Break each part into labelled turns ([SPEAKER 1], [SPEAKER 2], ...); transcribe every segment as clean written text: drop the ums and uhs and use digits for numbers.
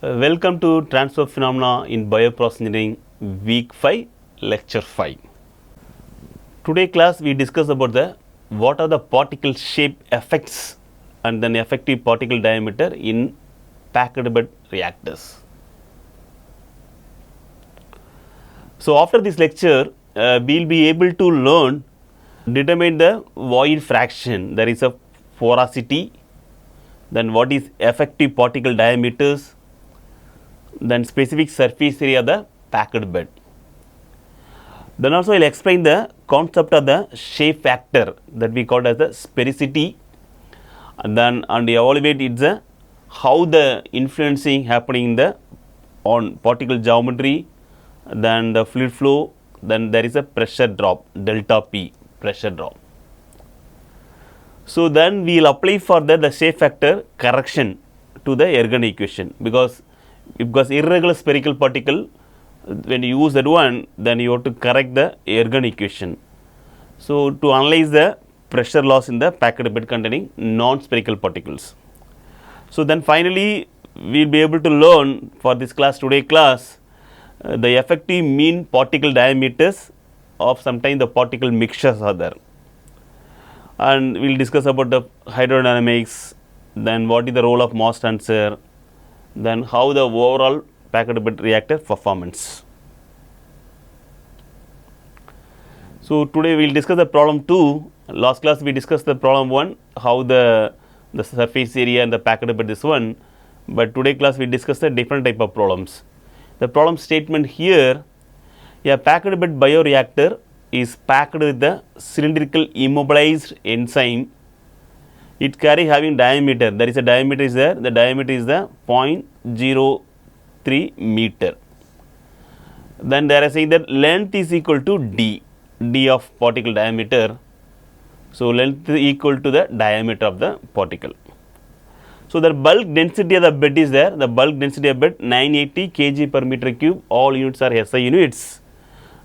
[SPEAKER 1] Welcome to Transfer Phenomena in Bioprocess Engineering Week 5, Lecture 5. Today class we discuss about what are the particle shape effects and then effective particle diameter in packed bed reactors. So after this lecture we will be able to learn determine the void fraction, there is a porosity, then what is effective particle diameters, then specific surface area of the packed bed. Then also I will explain the concept of the shape factor that we call as the sphericity, and then evaluate its how the influencing happening in the on particle geometry, then the fluid flow, then there is a pressure drop, delta P pressure drop. So then we will apply for the shape factor correction to the Ergun equation, because irregular spherical particle, when you use that one, then you have to correct the Ergun equation. So to analyze the pressure loss in the packed bed containing non-spherical particles. So then finally we will be able to learn for this class, today class, the effective mean particle diameters of sometimes the particle mixtures are there, and we will discuss about the hydrodynamics, then what is the role of mass transfer, then how the overall packed bed reactor performance. So today we will discuss the problem 2. Last class we discussed the problem 1, how the surface area and the packed bed this one, but today class we discuss the different type of problems. The problem statement here, a packed bed bioreactor is packed with the cylindrical immobilized enzyme. It carry having diameter, there is a diameter is there, the diameter is the 0.03 meter. Then they are saying that length is equal to d of particle diameter. So length is equal to the diameter of the particle. So the bulk density of the bed is there, the bulk density of bed 980 kg per meter cube, all units are SI units.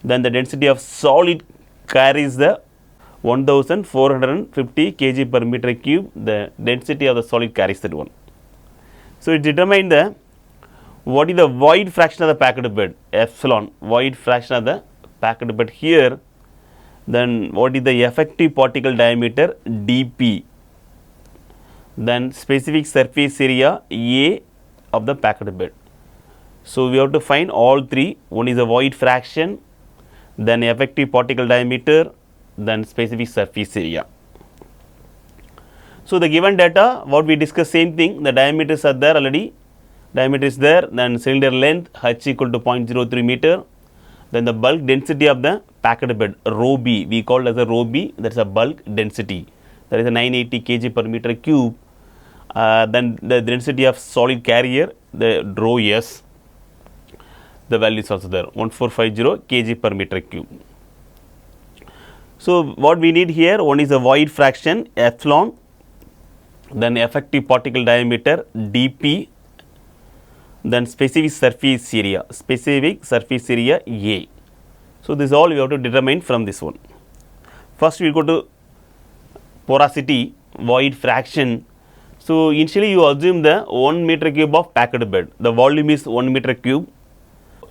[SPEAKER 1] Then the density of solid carries the 1450 kg per meter cube, the density of the solid carries that one. So it determines the what is the void fraction of the packed bed, epsilon, void fraction of the packed bed here. Then what is the effective particle diameter, dP, then specific surface area A of the packed bed. So we have to find all three, one is the void fraction, then effective particle diameter, then specific surface area. So the given data, what we discussed, same thing, the diameters are there already, diameter is there, then cylinder length h equal to 0.03 meter, then the bulk density of the packed bed, rho B, we call as a rho B, that is a bulk density, that is a 980 kg per meter cube, then the density of solid carrier, the rho S, the value is also there, 1450 kg per meter cube. So what we need here, one is a void fraction epsilon, then effective particle diameter dP, then specific surface area A. So this all we have to determine from this one. First we will go to porosity, void fraction. So initially you assume the 1 meter cube of packed bed, the volume is 1 meter cube.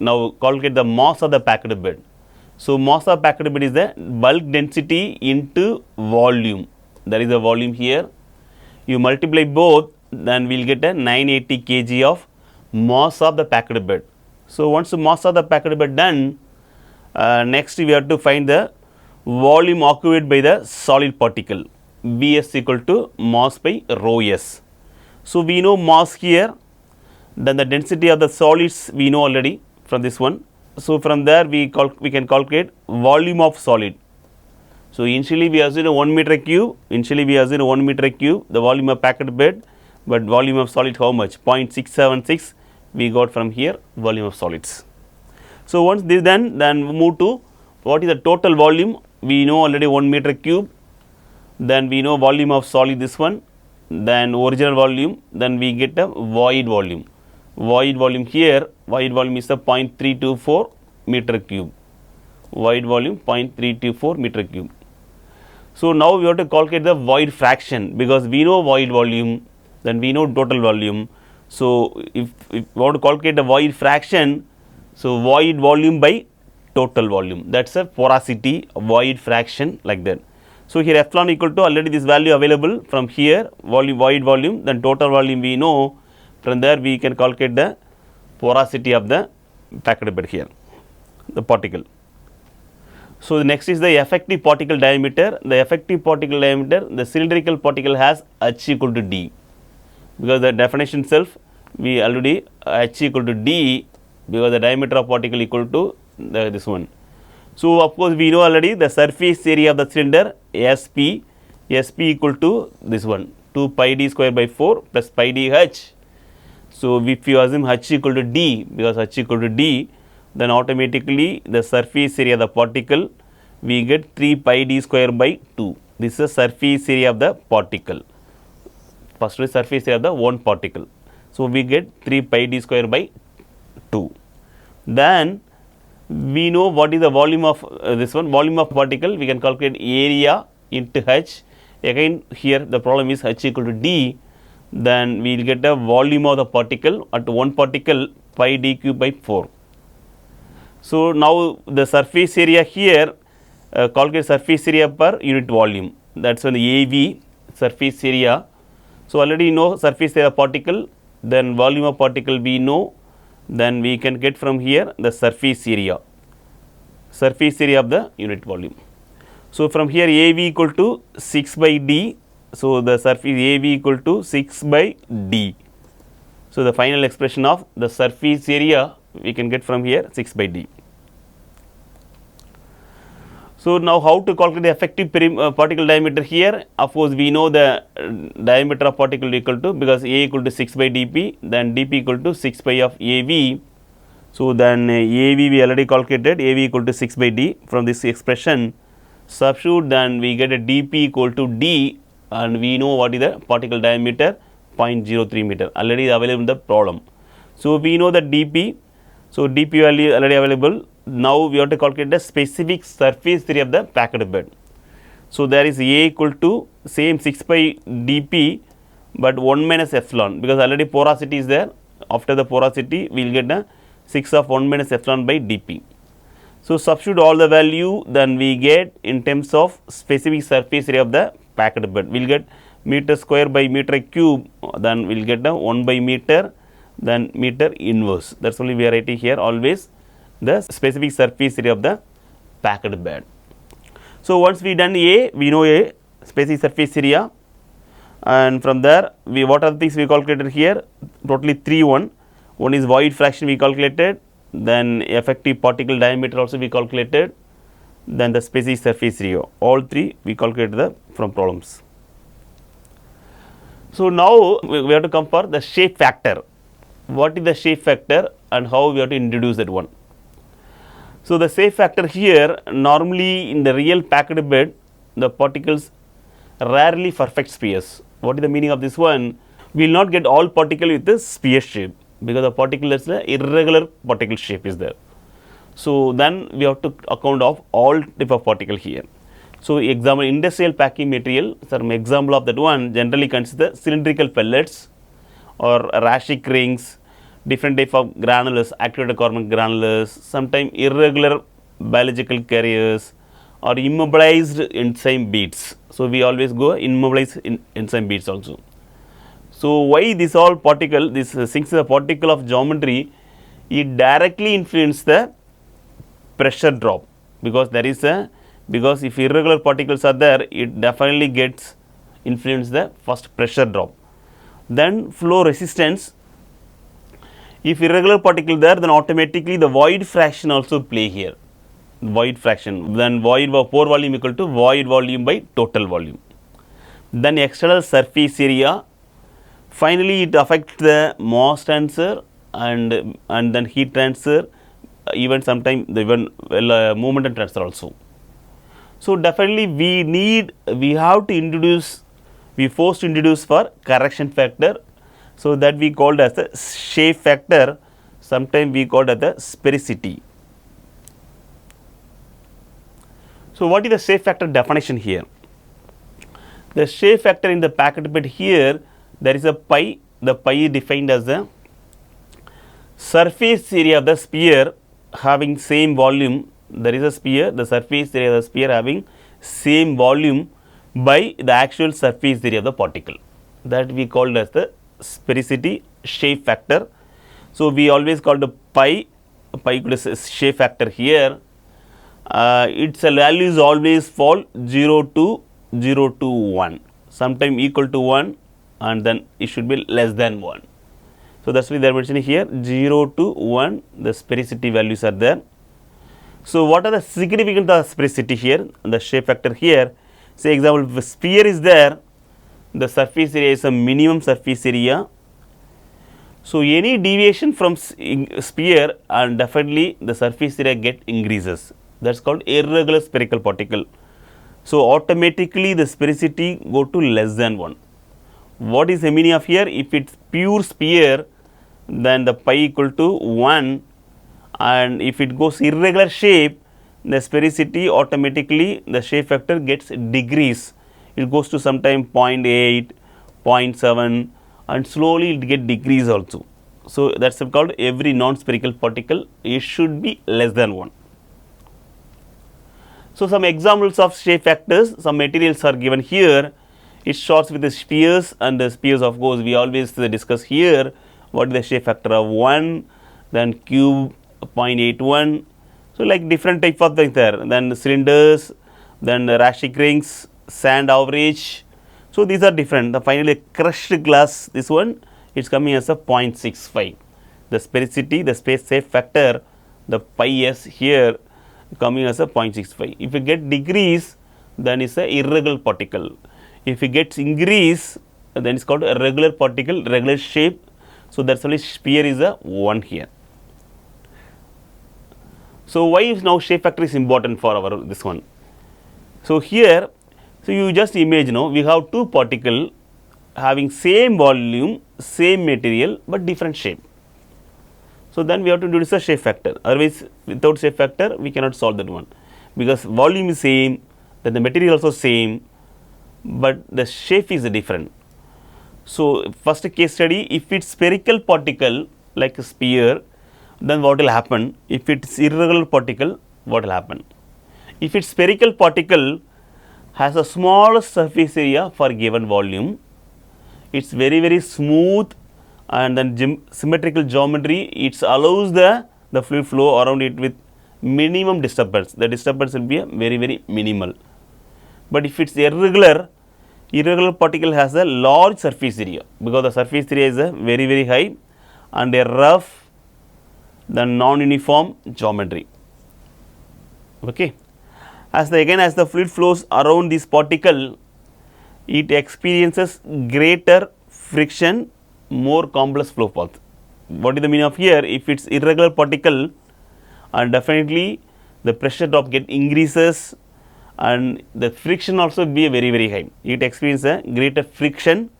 [SPEAKER 1] Now calculate the mass of the packed bed. So mass of packed bed is the bulk density into volume, there is a volume here, you multiply both, then we will get a 980 kg of mass of the packed bed. So once the mass of the packed bed done, next we have to find the volume occupied by the solid particle, Vs equal to mass by rho S. So we know mass here, then the density of the solids we know already from this one. So from there we can calculate volume of solid. So initially we assume 1 meter cube, the volume of packed bed, but volume of solid how much, 0.676 we got from here, volume of solids. So once this done, then move to what is the total volume, we know already 1 meter cube, then we know volume of solid this one, then original volume, then we get a void volume. Void volume here, void volume is the 0.324 meter cube, void volume 0.324 meter cube. So now we have to calculate the void fraction, because we know void volume, then we know total volume. So if we want to calculate the void fraction, so void volume by total volume, that's a porosity void fraction like that. So here epsilon equal to already this value available from here, volume void volume, then total volume we know, from there we can calculate the porosity of the packed bed here, the particle. So the next is the effective particle diameter. The effective particle diameter, the cylindrical particle has h equal to d, because the definition itself we already h equal to d, because the diameter of particle equal to this one. So of course we know already the surface area of the cylinder SP equal to this one 2 pi d square by 4 plus pi d h. So if you assume h equal to d, because h equal to d, then automatically the surface area of the particle we get 3 pi d square by 2. This is the surface area of the particle. First is surface area of the one particle. So we get 3 pi d square by 2. Then we know what is the volume of this one, volume of particle, we can calculate area into h. Again here the problem is h equal to d, then we will get a volume of the particle at one particle pi d cube by 4. So now the surface area here, calculate surface area per unit volume, that's when AV surface area. So already know surface area particle, then volume of particle we know, then we can get from here the surface area of the unit volume. So from here AV equal to 6 by d, so the surface AV equal to 6 by d. So the final expression of the surface area we can get from here 6 by d. So now how to calculate the effective particle diameter here? Of course we know the diameter of particle equal to, because A equal to 6 by dp, then dp equal to 6 pi of AV. So then AV we already calculated, AV equal to 6 by d. From this expression substitute, then we get a dp equal to d, and we know what is the particle diameter, 0.03 meter, already available in the problem. So we know that dp, so dp value already available. Now we have to calculate the specific surface area of the packed bed. So there is A equal to same 6 pi dp, but 1 minus epsilon, because already porosity is there. After the porosity we will get a 6 of 1 minus epsilon by dp. So substitute all the value, then we get in terms of specific surface area of the packed bed, we will get meter square by meter cube, then we will get a 1 by meter, then meter inverse. That's only we are writing here always the specific surface area of the packed bed. So once we done A, we know A specific surface area, and from there we what are the things we calculated here, totally 3 one is void fraction we calculated, then effective particle diameter also we calculated, then the specific surface area, all 3 we calculated from problems. So now we have to compare the shape factor. What is the shape factor and how we have to introduce that one? So the shape factor here, normally in the real packed bed the particles rarely perfect spheres. What is the meaning of this one? We will not get all particle with the sphere shape, because the particle is the irregular particle shape is there. So then we have to account of all type of particle here. So example, industrial packing material, some example of that one generally consider cylindrical pellets or Rashik rings, different type of granulars, activated carbon granulars, sometimes irregular biological carriers or immobilized enzyme beads. So we always go immobilized enzyme beads also. So why this all particle, this since the particle of geometry, it directly influence the pressure drop, because there is a, because if irregular particles are there, it definitely gets influence the first pressure drop. Then flow resistance, if irregular particle there, then automatically the void fraction also play here, void fraction, then void pore volume equal to void volume by total volume. Then external surface area, finally it affects the mass transfer and then heat transfer, even sometimes the even momentum transfer also. So definitely we have to introduce, we forced to introduce for correction factor, so that we called as the shape factor, sometimes we called as the sphericity. So what is the shape factor definition here? The shape factor in the packed bed here, there is a pi the pi is defined as the surface area of the sphere having same volume. There is a sphere, the surface area of the sphere having same volume by the actual surface area of the particle, that we called as the sphericity shape factor. So, we always call the pi equal to shape factor here. Its values always fall 0 to 1, sometime equal to 1 and then it should be less than 1. So, that is why they are mentioning here 0 to 1 the sphericity values are there. So, what are the significance of sphericity here, the shape factor here? Say example, if a sphere is there, the surface area is a minimum surface area. So, any deviation from sphere and definitely the surface area get increases, that is called irregular spherical particle. So, automatically the sphericity go to less than 1. What is the meaning of here? If it is pure sphere, then the pi equal to 1, and if it goes irregular shape, the sphericity automatically the shape factor gets decrease. It goes to sometime 0.8, 0.7 and slowly it get decrease also. So, that is called every non-spherical particle it should be less than 1. So, some examples of shape factors, some materials are given here. It starts with the spheres, and the spheres of course we always discuss here what is the shape factor of 1, then cube 0.81. So, like different type of things there, then cylinders, then Rashik rings, sand average. So, these are different. The finally crushed glass, this one is coming as a 0.65. The sphericity, the space shape factor, the pi s here coming as a 0.65. If you get decrease, then it's a irregular particle. If it gets increase, then it's called a regular particle, regular shape. So, that's only sphere is a 1 here. So, why is now shape factor is important for our this one? So, here, so you just imagine we have two particle having same volume, same material, but different shape. So, then we have to introduce a shape factor, otherwise without shape factor we cannot solve that one, because volume is same, then the material also same, but the shape is different. So, first case study, if it is spherical particle like a sphere, then what will happen? If it is irregular particle, what will happen? If it is spherical particle has a small surface area for given volume, it is very smooth, and then symmetrical geometry, it allows the fluid flow around it with minimum disturbance. The disturbance will be a very minimal. But if it is irregular particle has a large surface area, because the surface area is a very high and a rough, the non-uniform geometry. Okay. As the fluid flows around this particle, it experiences greater friction, more complex flow path. What is the meaning of here? If it is irregular particle, and definitely the pressure drop get increases, and the friction also be very high. It experiences a greater friction,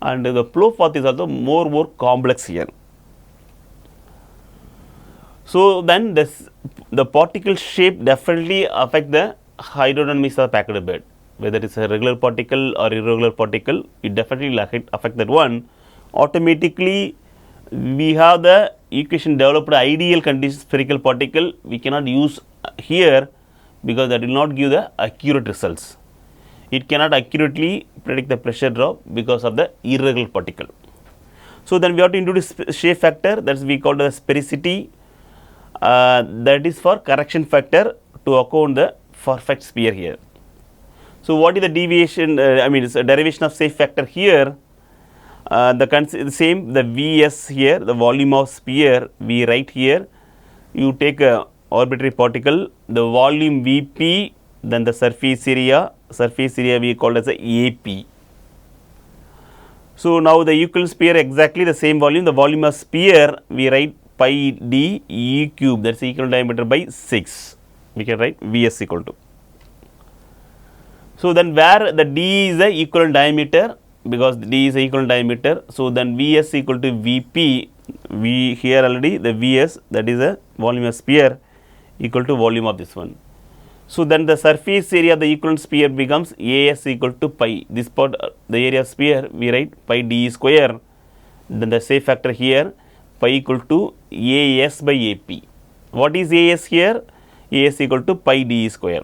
[SPEAKER 1] and the flow path is also more complex here. So, then the particle shape definitely affect the hydrodynamics of the packed bed, whether it is a regular particle or irregular particle, it definitely will affect that one. Automatically we have the equation developed ideal condition spherical particle, we cannot use here because that will not give the accurate results. It cannot accurately predict the pressure drop because of the irregular particle. So, then we have to introduce shape factor, that is we call the sphericity, that is for correction factor to account the perfect sphere here. So, what is the deviation, it's a derivation of shape factor here, the same, the Vs here, the volume of sphere we write here, you take a arbitrary particle, the volume Vp, then the surface area we call as a AP. So, now the equal sphere exactly the same volume, the volume of sphere we write pi d E cube, that is equal diameter by 6, we can write Vs equal to. So, then where the d is the equal diameter, because d is the equal diameter, so then Vs equal to Vp, we here already the Vs, that is the volume of sphere equal to volume of this one. So, then the surface area of the equivalent sphere becomes As equal to pi, this part the area of sphere we write pi d square, then the shape factor here pi equal to AS by AP. What is AS here? AS equal to pi dE square.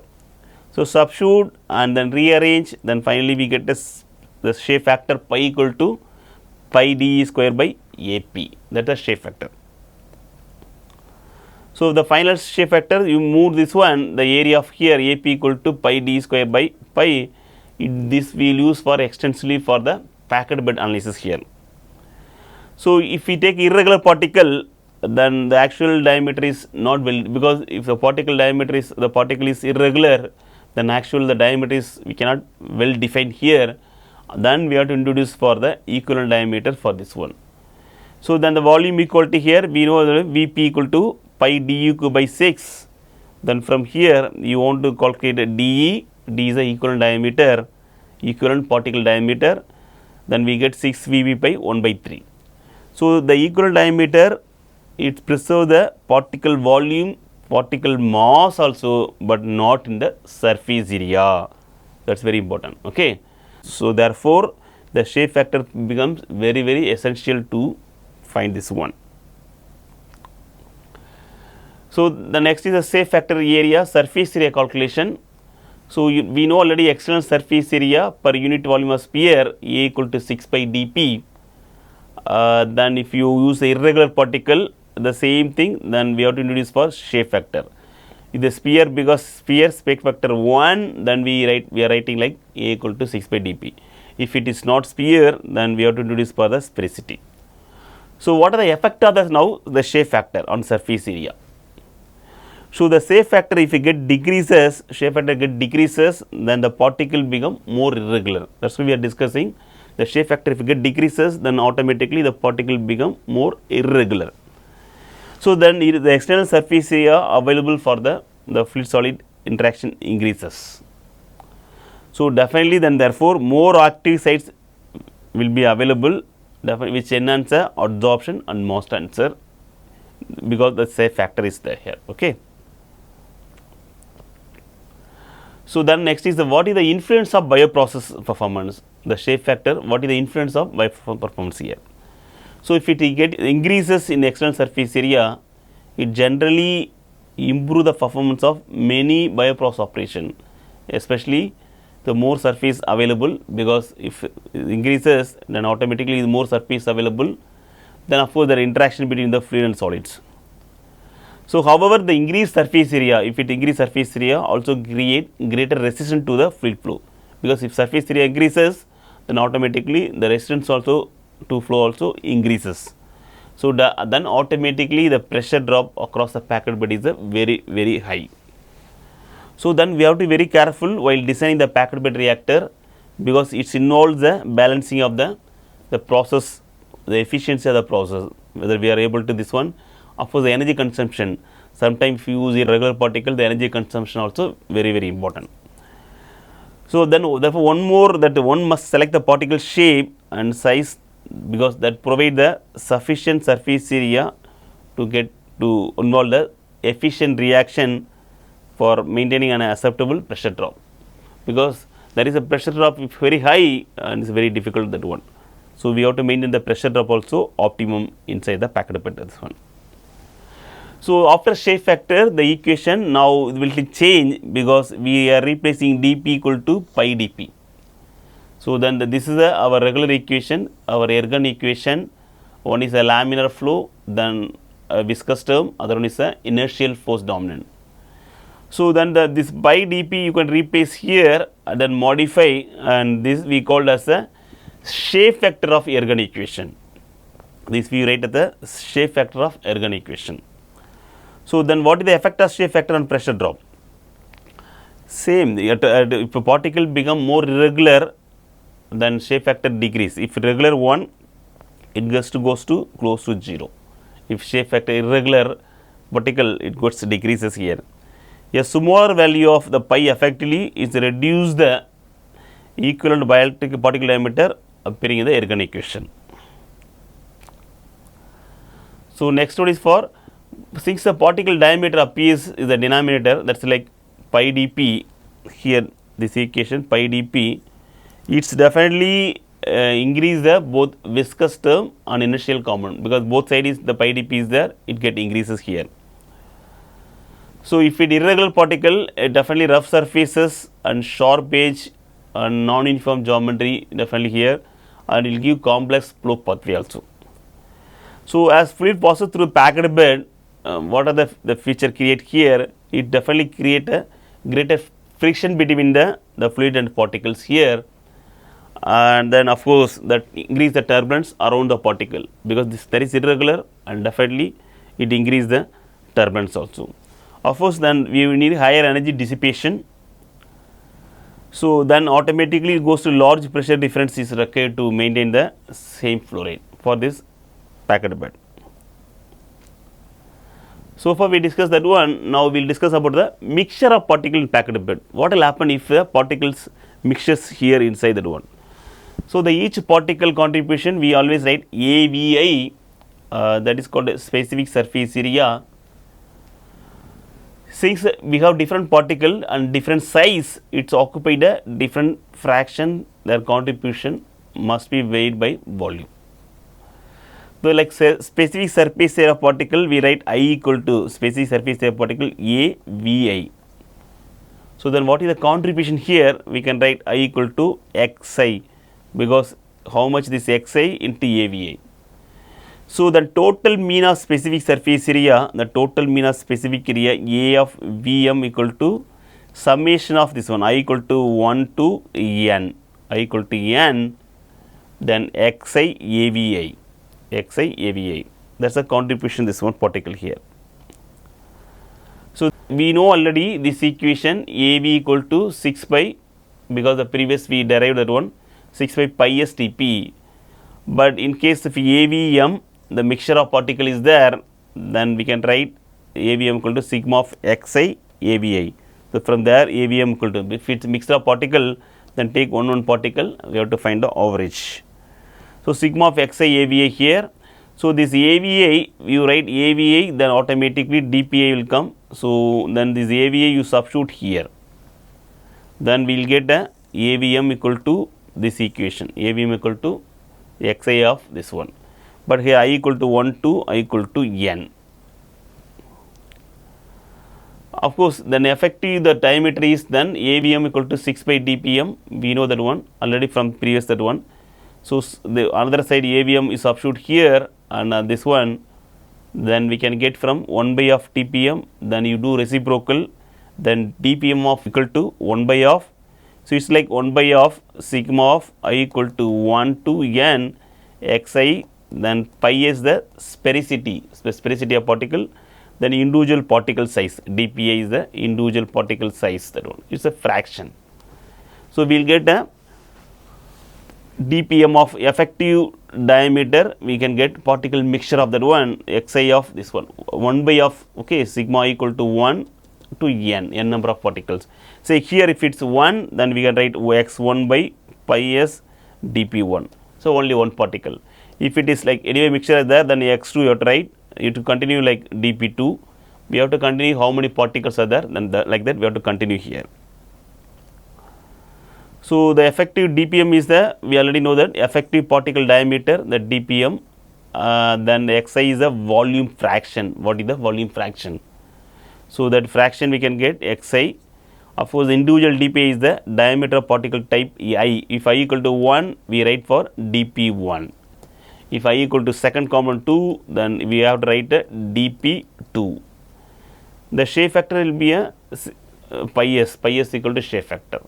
[SPEAKER 1] So, substitute and then rearrange, then finally we get this, the shape factor pi equal to pi dE square by AP, that is shape factor. So, the final shape factor, you move this one, the area of here AP equal to pi dE square by pi, this we will use for extensively for the packed bed analysis here. So, if we take irregular particle, then the actual diameter is not well, because if the particle diameter is, the particle is irregular, then actual the diameter is, we cannot well define here, then we have to introduce for the equivalent diameter for this one. So, then the volume equality here, we know that Vp equal to pi du by 6, then from here you want to calculate dE, d is the equivalent diameter, equivalent particle diameter, then we get 6 Vp by 1 by 3. So, the equivalent diameter, it preserves the particle volume, particle mass also, but not in the surface area, that is very important. Okay. So, therefore, the shape factor becomes very, very essential to find this one. So, the next is the shape factor area, surface area calculation. So, we know already external surface area per unit volume of sphere A equal to 6 pi dP. Then if you use the irregular particle, the same thing, then we have to introduce for shape factor. If the sphere, because sphere shape factor 1, then we are writing like A equal to 6 pi dP. If it is not sphere, then we have to introduce for the sphericity. So, what are the effect of now the shape factor on surface area? So, the shape factor if it get decreases, shape factor get decreases, then the particle become more irregular. That is why we are discussing the shape factor if it get decreases, then automatically the particle become more irregular. So, then the external surface area available for the fluid solid interaction increases. So, definitely then therefore, more active sites will be available, which enhance the adsorption and mass transfer, because the shape factor is there here. Okay. So, then next is what is the influence of bioprocess performance, the shape factor, what is the influence of bioprocess performance here. So, if it get increases in external surface area, it generally improve the performance of many bioprocess operation, especially the more surface available, because if it increases, then automatically the more surface available, then of course, there is interaction between the fluid and solids. So, however, the increased surface area, if it increase surface area also create greater resistance to the fluid flow, because if surface area increases, then automatically the resistance also to flow also increases. So, then automatically the pressure drop across the packed bed is very, very high. So, then we have to be very careful while designing the packed bed reactor, because it involves the balancing of the process, the efficiency of the process, whether we are able to this one. Of course, the energy consumption, sometimes if you use irregular particle, the energy consumption also very, very important. So, then therefore, one more, that one must select the particle shape and size, because that provide the sufficient surface area to get to involve the efficient reaction for maintaining an acceptable pressure drop, because there is a pressure drop if very high and it is very difficult, that one. So, we have to maintain the pressure drop also optimum inside the packed bed, this one. So, after shape factor, the equation now will change, because we are replacing dP equal to pi dP. So, then this is our regular equation, our ergon equation. One is a laminar flow, then a viscous term, other one is a inertial force dominant. So, then this pi dP you can replace here and then modify, and this we called as a shape factor of ergon equation. This we write as the shape factor of ergon equation. So, then what is the effect of shape factor on pressure drop? Same, if a particle become more irregular, then shape factor decrease. If regular 1, it goes to close to 0. If shape factor irregular particle, it goes decreases here. A smaller value of the pi effectively is reduce the equivalent bioelectric particle diameter appearing in the ergon equation. So, next one is for, since the particle diameter appears is the denominator, that is like pi dP, here this equation pi dP, it is definitely increase the both viscous term and inertial component, because both side is the pi dp is there, it get increases here. So if it irregular particle, definitely rough surfaces and sharp edge and non-uniform geometry definitely here, and it will give complex flow pathway also. So as fluid passes through packed bed, what are the feature create here? It definitely create a greater friction between the fluid and particles here, and then of course that increase the turbulence around the particle, because this that is irregular, and definitely it increase the turbulence also. Of course, then we need higher energy dissipation. So then automatically it goes to large pressure difference is required to maintain the same flow rate for this packed bed. So far we discussed that one. Now we will discuss about the mixture of particle in packed bed. What will happen if the particles mixtures here inside that one? So the each particle contribution we always write AVI, that is called specific surface area. Since we have different particle and different size, it's occupied a different fraction, their contribution must be weighed by volume. So like specific surface area of particle, we write I equal to specific surface area of particle AVI. So then what is the contribution here? We can write I equal to Xi, because how much this Xi into AVI. So the total mean of specific surface area, the total mean of specific area A of Vm equal to summation of this one, I equal to 1 to n, I equal to n, then Xi AVI, Xi AVI, that is the contribution this one particle here. So we know already this equation AV equal to 6 pi, because the previous we derived that one, 6 by pi s Tp, but in case of AVM, the mixture of particle is there, then we can write AVM equal to sigma of Xi AVI. So from there AVM equal to, if it's mixture of particle, then take one particle, we have to find the average. So sigma of Xi AVI here. So this AVI, you write AVI, then automatically DPI will come. So then this AVI you substitute here, then we will get a AVM equal to this equation, AVM equal to Xi of this one. But here I equal to 1 to I equal to n. Of course, then effective the diameter is then AVM equal to 6 by dpm. We know that one already from previous that one. So the another side AVM is substitute here, and this one, then we can get from 1 by of TPM. Then you do reciprocal, then dpm of equal to 1 by of. So it's like 1 by of sigma of I equal to 1 to n Xi. Then pi is the sphericity of particle, then individual particle size, dpi is the individual particle size, that one, it is a fraction. So we will get a dpm of effective diameter, we can get particle mixture of that one, Xi of this one, 1 by of, okay, sigma equal to 1 to n number of particles. Say here if it is 1, then we can write x1 by pi s dp1, so only one particle. If it is like anyway mixture is there, then x2 you have to write, you have to continue like dp2, we have to continue how many particles are there, then like that we have to continue here. So the effective dpm is the, we already know that effective particle diameter, the dpm, then xi is the volume fraction. What is the volume fraction? So that fraction we can get xi. Of course, individual dp is the diameter of particle type I. If I equal to 1, we write for dp1. If I equal to second component 2, then we have to write dp2. The shape factor will be a pi s equal to shape factor.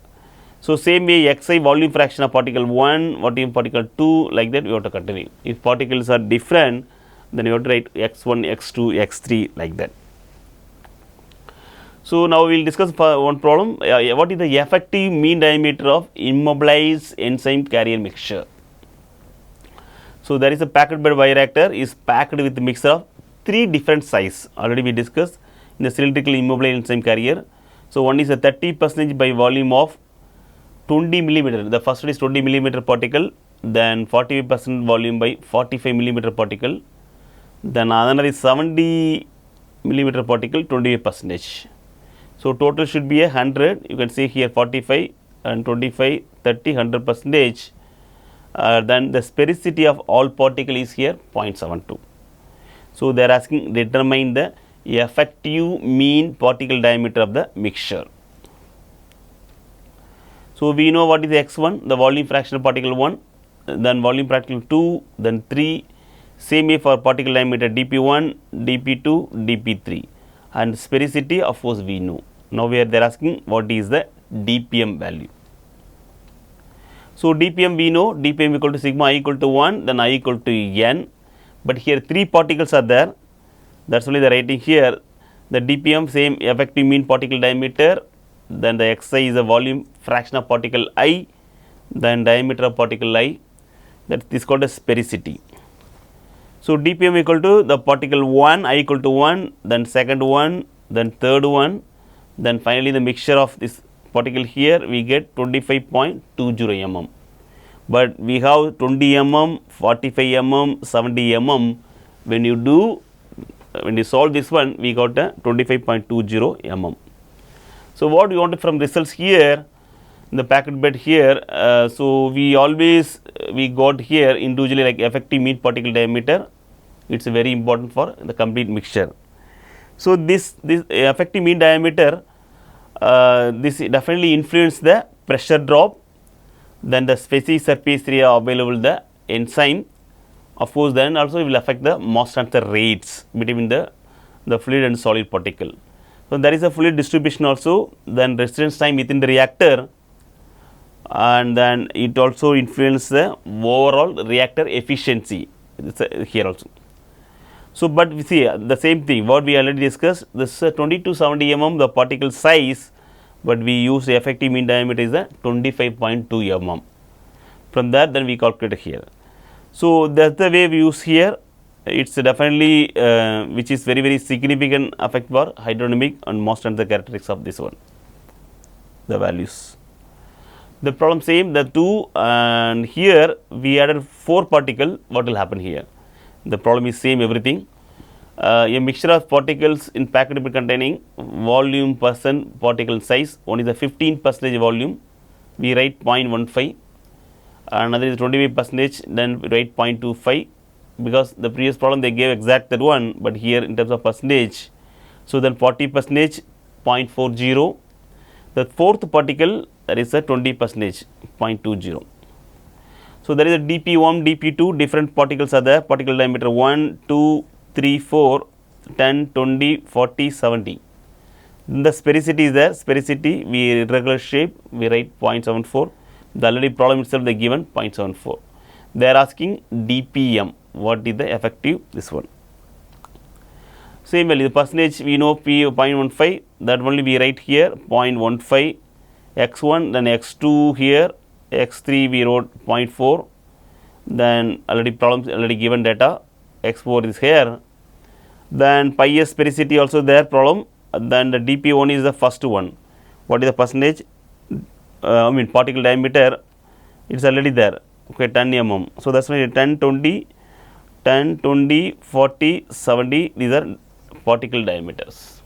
[SPEAKER 1] So same way xi volume fraction of particle 1, volume particle 2, like that we have to continue. If particles are different, then you have to write x1, x2, x3, like that. So now we will discuss one problem. What is the effective mean diameter of immobilized enzyme carrier mixture? So there is a packed bed bioreactor is packed with a mixture of 3 different size. Already we discussed in the cylindrical immobilized enzyme carrier. So one is a 30% by volume of 20 millimeter. The first one is 20 millimeter particle, then 45% volume by 45 millimeter particle, then another is 70 millimeter particle, 28%. So total should be 100. You can see here 45 and 25, 30, 100%. then the sphericity of all particle is here 0.72. So, they are asking determine the effective mean particle diameter of the mixture. So, we know what is x1, the volume fraction of particle 1, then volume fraction 2, then 3, same way for particle diameter dp1, dp2, dp3, and sphericity of course we know. Now, they are asking what is the dpm value. So, dpm we know, dpm equal to sigma I equal to 1, then I equal to n, but here 3 particles are there, that is only the writing here. The dpm same effective mean particle diameter, then the xi is the volume fraction of particle I, then diameter of particle I, that is called as sphericity. So, dpm equal to the particle 1, I equal to 1, then second one, then third one, then finally the mixture of this particle here we get 25.20 mm. But we have 20 mm, 45 mm, 70 mm. When you solve this one, we got a 25.20 mm. So, what we wanted from results here, in the packet bed here, so we got here individually like effective mean particle diameter, it is very important for the complete mixture. So, this effective mean diameter, this definitely influence the pressure drop, then the specific surface area available the enzyme, of course, then also it will affect the mass transfer rates between the fluid and solid particle. So, there is a fluid distribution also, then residence time within the reactor, and then it also influences the overall reactor efficiency here also. So, but we see the same thing what we already discussed, this 20 to 70 mm the particle size, but we use the effective mean diameter is a 25.2 mm. From that then we calculate here. So, that is the way we use here. It is definitely which is very significant effect for hydrodynamic and mass transfer characteristics of this one, the values. The problem same, the 2, and here we added 4 particle, what will happen here? The problem is same everything. A mixture of particles in packet containing volume % particle size, one is the 15% volume, we write 0.15, another is 25%, then we write 0.25, because the previous problem they gave exact that one, but here in terms of percentage. So, then 40%, 0.40, the fourth particle that is a 20%, 0.20. So, there is a dp1, dp2, different particles are there, particle diameter 1, 2, 3, 4, 10, 20, 40, 70. Then the sphericity is there, sphericity we irregular shape, we write 0.74, the already problem itself they given 0.74. They are asking dpm, what is the effective this one. Same value, the percentage we know P 0.15, that only we write here 0.15, x1, then x2 here, x3 we wrote 0.4, then already problems already given data, x4 is here, then pi s sphericity also there problem, then the dp1 is the first one, what is the percentage, I mean particle diameter, it is already there, okay, 10 mm. So, that is why 10, 20, 10, 20, 40, 70, these are particle diameters.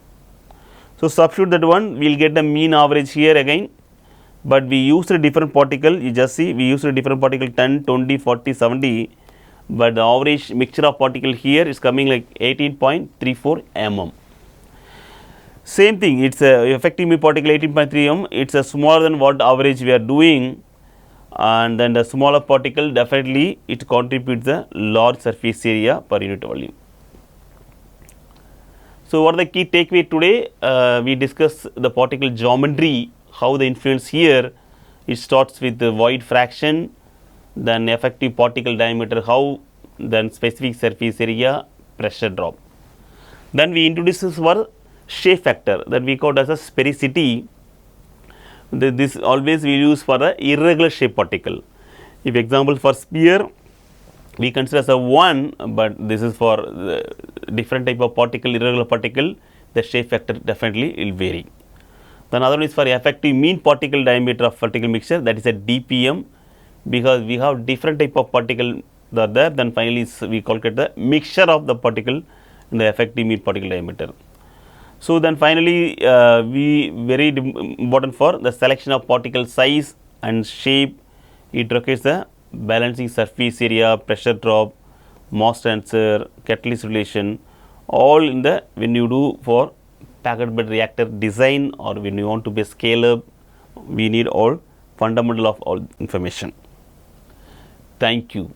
[SPEAKER 1] So, substitute that one, we will get the mean average here again, but we used a different particle, you just see we used a different particle 10, 20, 40, 70, but the average mixture of particle here is coming like 18.34 mm. Same thing, it is a effective mean particle 18.3 mm, it is a smaller than what average we are doing, and then the smaller particle definitely it contributes the large surface area per unit volume. So, what are the key takeaway today? We discuss the particle geometry, how the influence here, it starts with the void fraction, then effective particle diameter how, then specific surface area, pressure drop. Then we introduce this for shape factor that we call as a sphericity. This always we use for the irregular shape particle. If example for sphere we consider as a 1, but this is for the different type of particle, irregular particle, the shape factor definitely will vary. The another one is for effective mean particle diameter of particle mixture, that is a dpm, because we have different type of particle that are there, then finally we calculate the mixture of the particle in the effective mean particle diameter. So, then finally we very important for the selection of particle size and shape, it requires the balancing surface area, pressure drop, mass transfer, catalyst relation, all in the when you do for packed bed reactor design, or when you want to be scale up, we need all fundamental of all information. Thank you.